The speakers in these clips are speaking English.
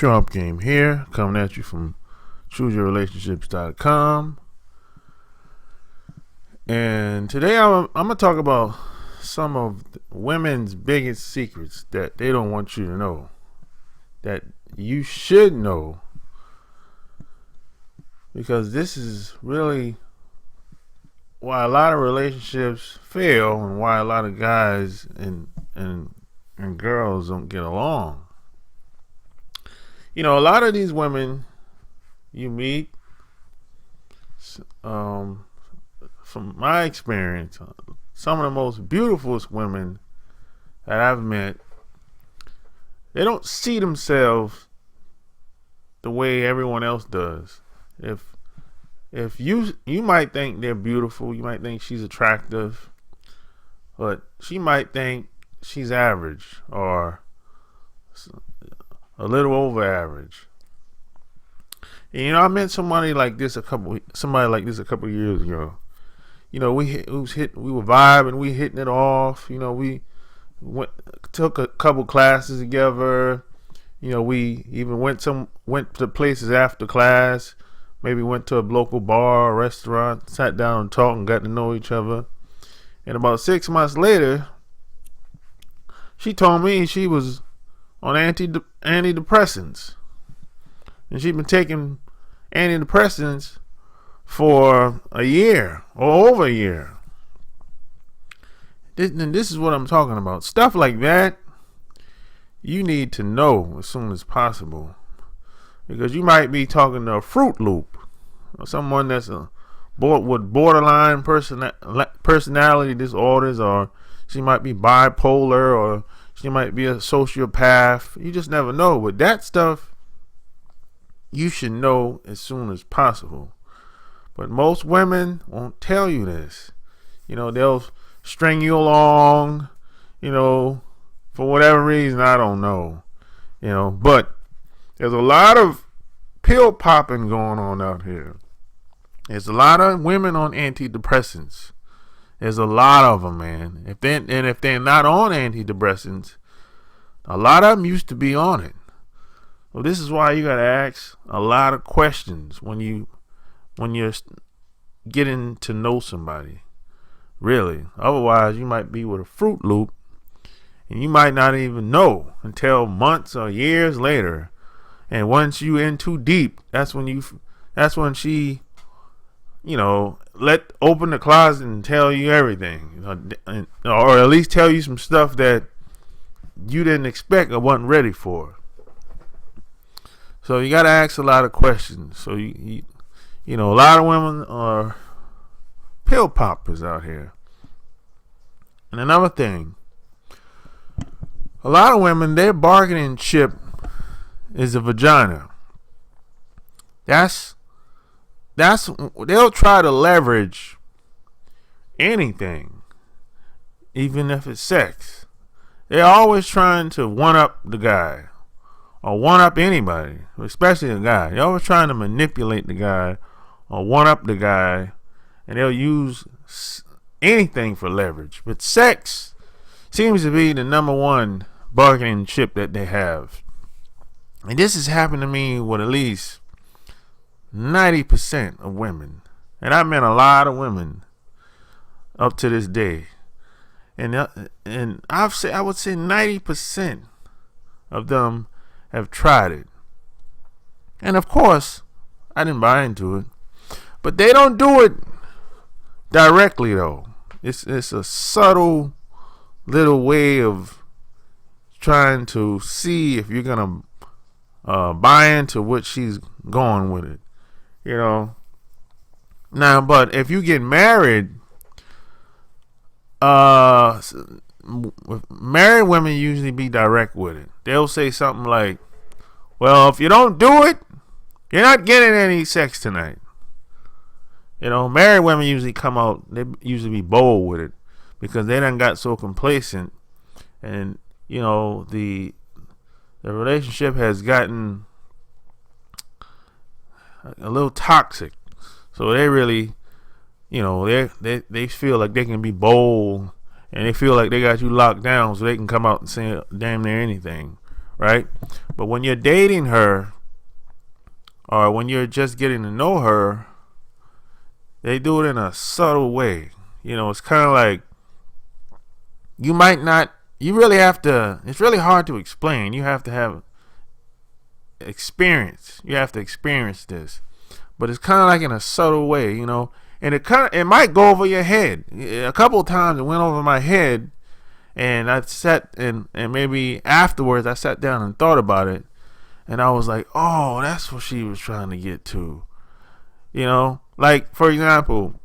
Trump Game here, coming at you from chooseyourrelationships.com. And today I'm going to talk about some of women's biggest secrets that they don't want you to know, that you should know, because this is really why a lot of relationships fail and why a lot of guys and girls don't get along. You know, a lot of these women you meet, from my experience, some of the most beautiful women that I've met, they don't see themselves the way everyone else does. If you might think they're beautiful, you might think she's attractive, but she might think she's average or a little over average. And, you know, I met somebody like this a couple of years ago. You know, we were vibing, we hitting it off. You know, we took a couple classes together. You know, we even went to places after class. Maybe went to a local bar or restaurant, sat down and talked and got to know each other. And about 6 months later, she told me she was on antidepressants. And she'd been taking antidepressants for a year or over a year. This is what I'm talking about. Stuff like that, you need to know as soon as possible. Because you might be talking to a Fruit Loop, or someone that's with borderline personality disorders, or she might be bipolar, or she might be a sociopath. You just never know. But that stuff, you should know as soon as possible. But most women won't tell you this. You know, they'll string you along, you know, for whatever reason, I don't know. You know, but there's a lot of pill popping going on out here. There's a lot of women on antidepressants. There's a lot of them, man. If they're not on antidepressants, a lot of them used to be on it. Well, this is why you gotta ask a lot of questions when you're getting to know somebody. Really. Otherwise, you might be with a Fruit Loop, and you might not even know until months or years later. And once you in too deep, that's when she, you know, open the closet and tell you everything, you know, or at least tell you some stuff that you didn't expect or wasn't ready for. So you got to ask a lot of questions. So you know, a lot of women are pill poppers out here. And another thing, a lot of women, their bargaining chip is a vagina. They'll try to leverage anything, even if it's sex. They're always trying to one up the guy or one up anybody, especially a guy. They're always trying to manipulate the guy or one up the guy, and they'll use anything for leverage. But sex seems to be the number one bargaining chip that they have. And this has happened to me with at least 90% of women. And I met a lot of women up to this day. And I would say 90% of them have tried it. And of course, I didn't buy into it. But they don't do it directly, though. It's a subtle little way of trying to see if you're going to buy into what she's going with it, you know. Now, but if you get married, married women usually be direct with it. They'll say something like, well, if you don't do it, you're not getting any sex tonight. You know, married women usually come out, they usually be bold with it because they done got so complacent, and, you know, the relationship has gotten a little toxic. So they really, you know, they feel like they can be bold, and they feel like they got you locked down, so they can come out and say damn near anything. right? But when you're dating her, or when you're just getting to know her, they do it in a subtle way. It's kind of like you might not, you really have to, it's really hard to explain. You have to have experience. You have to experience this. But it's kind of like in a subtle way, and it might go over your head. A couple of times it went over my head, and I sat and maybe afterwards I sat down and thought about it, and I was like, oh, that's what she was trying to get to. Like, for example,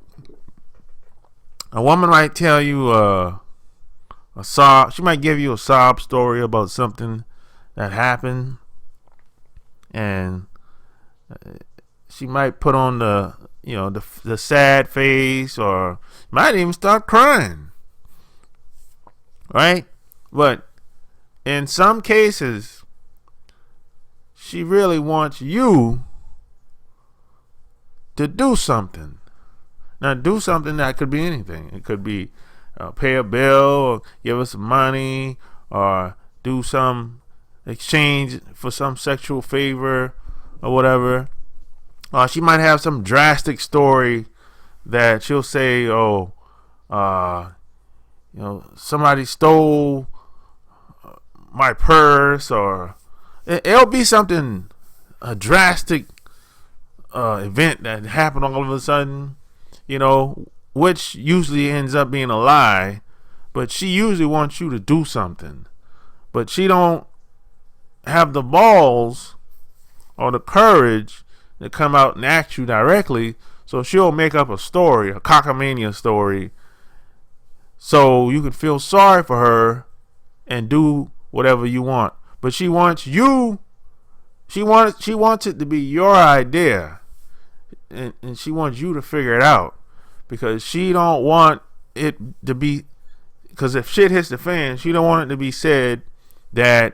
a woman might tell you a sob. She might give you a sob story about something that happened, and she might put on the sad face, or might even start crying, right? But in some cases, she really wants you to do something. Now, do something that could be anything. It could be pay a bill, or give us some money, or do some exchange for some sexual favor or whatever. She might have some drastic story that she'll say, somebody stole my purse, or it'll be something, a drastic event that happened all of a sudden, which usually ends up being a lie, but she usually wants you to do something, but she don't have the balls or the courage to come out and ask you directly. So she'll make up a story, a cockamania story, so you can feel sorry for her and do whatever you want. But she wants you. She wants it to be your idea, and she wants you to figure it out, because she don't want it to be. Because if shit hits the fan, she don't want it to be said that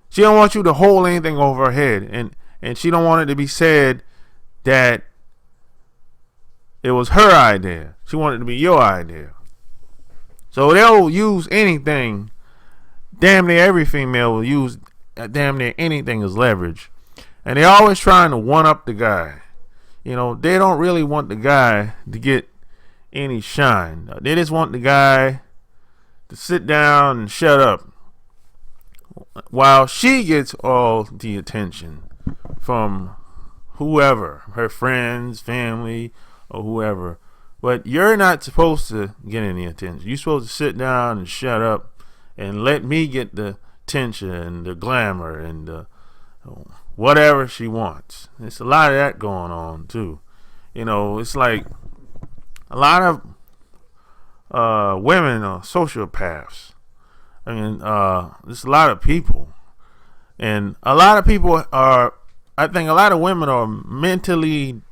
she don't want you to hold anything over her head, and she don't want it to be said that it was her idea. She wanted it to be your idea. So they'll use anything. Damn near every female will use damn near anything as leverage. And they're always trying to one up the guy. They don't really want the guy to get any shine. They just want the guy to sit down and shut up, while she gets all the attention from whoever, her friends, family, or whoever. But you're not supposed to get any attention. You're supposed to sit down and shut up and let me get the attention and the glamour and the whatever she wants. It's a lot of that going on too. It's like a lot of women are sociopaths. I mean, there's a lot of people, and a lot of people are. I think a lot of women are mentally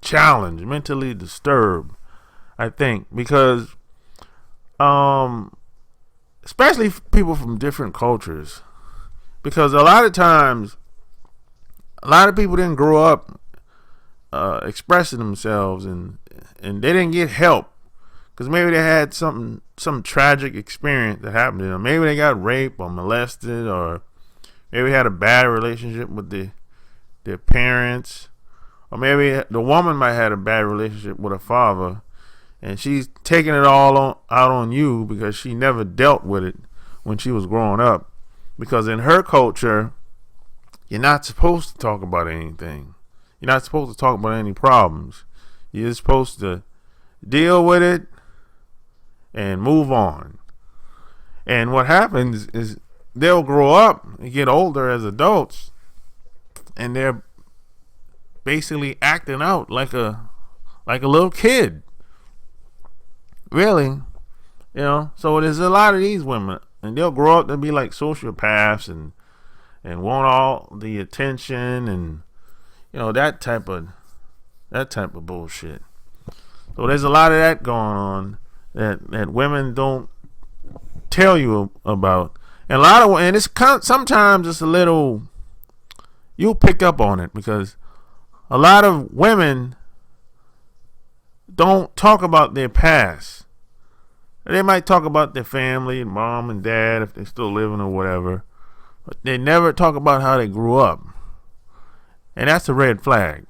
challenged, mentally disturbed. I think because, especially people from different cultures, because a lot of times, a lot of people didn't grow up expressing themselves, and they didn't get help, because maybe they had some tragic experience that happened to them. Maybe they got raped or molested, or maybe had a bad relationship with their parents, or maybe the woman might have had a bad relationship with her father, and she's taking it all out on you because she never dealt with it when she was growing up. Because in her culture, you're not supposed to talk about anything. You're not supposed to talk about any problems. You're supposed to deal with it and move on. And what happens is they'll grow up and get older as adults, and they're basically acting out like a little kid. Really. So there's a lot of these women, and they'll grow up to be like sociopaths and want all the attention and that type of bullshit. So there's a lot of that going on that women don't tell you about, and it's sometimes it's a little, you'll pick up on it, because a lot of women don't talk about their past. They might talk about their family, mom and dad, if they're still living or whatever. But they never talk about how they grew up. And that's a red flag.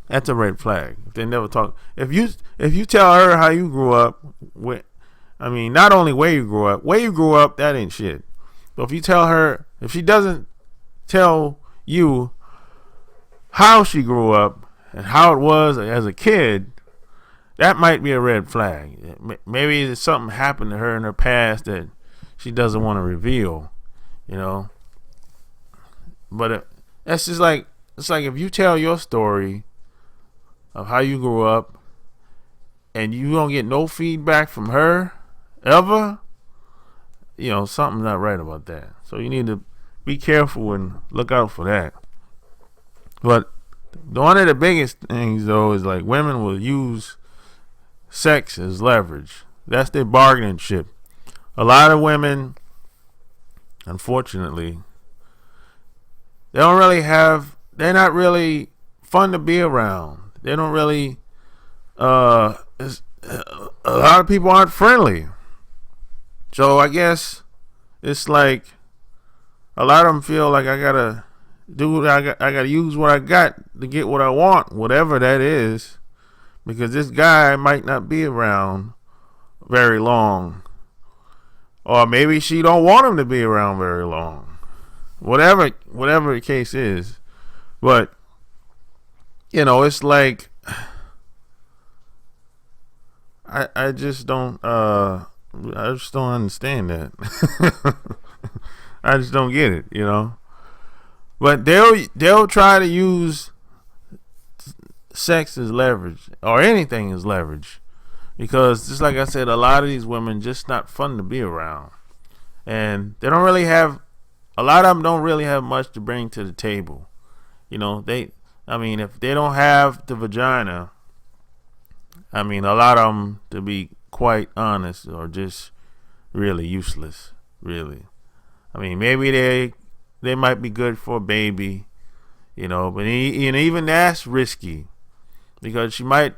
That's a red flag. If they never talk. If you tell her how you grew up, not only where you grew up, that ain't shit. But if you tell her, if she doesn't tell you how she grew up and how it was as a kid, that might be a red flag. Maybe something happened to her in her past that she doesn't want to reveal, But that's just like, it's like if you tell your story of how you grew up and you don't get no feedback from her ever, something's not right about that. So you need to be careful and look out for that. But one of the biggest things, though, is like women will use sex as leverage. That's their bargaining chip. A lot of women, unfortunately, they're not really fun to be around. They don't really, a lot of people aren't friendly. So I guess it's like a lot of them feel like I gotta I gotta use what I got to get what I want, whatever that is, because this guy might not be around very long, or maybe she don't want him to be around very long. Whatever the case is, but it's like I just don't understand that. I just don't get it, But they'll try to use sex as leverage or anything as leverage, because just like I said, a lot of these women just not fun to be around, and they don't really have. A lot of them don't really have much to bring to the table. If they don't have the vagina, a lot of them, to be quite honest, are just really useless. Really, maybe they might be good for a baby, but even that's risky, because she might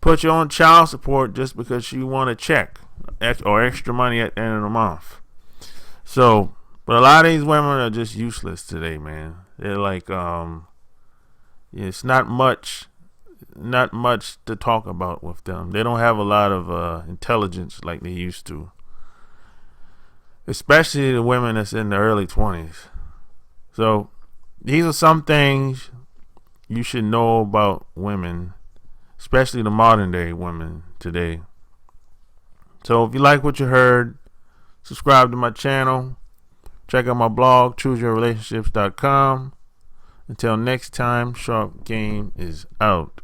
put you on child support just because she want a check or extra money at the end of the month. So, but a lot of these women are just useless today, man. They're like, it's not much to talk about with them. They don't have a lot of intelligence like they used to, especially the women that's in the early 20s. So these are some things you should know about women, especially the modern day women today. So if you like what you heard, subscribe to my channel. Check out my blog, chooseyourrelationships.com. Until next time, Sharp Game is out.